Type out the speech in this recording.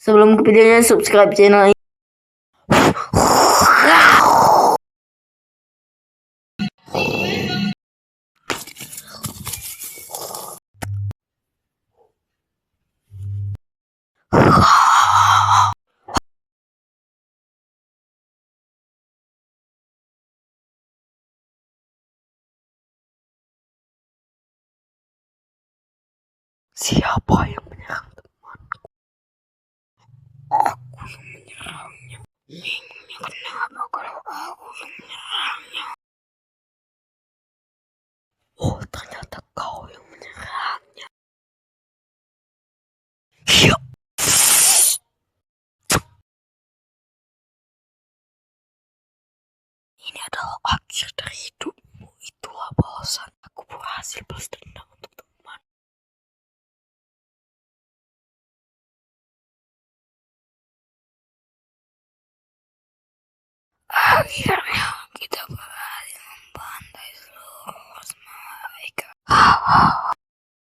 Sebelum ke videonya, subscribe channel ini. Siapa yang menyerang temanku? Aku yang menyerangnya. Kenapa kalau aku yang menyerangnya? Oh, ternyata kau yang menyerangnya. Ya. Ini adalah akhir dari hidupmu. Itulah balasan aku berhasil balas dendam untuk teman. Akhirnya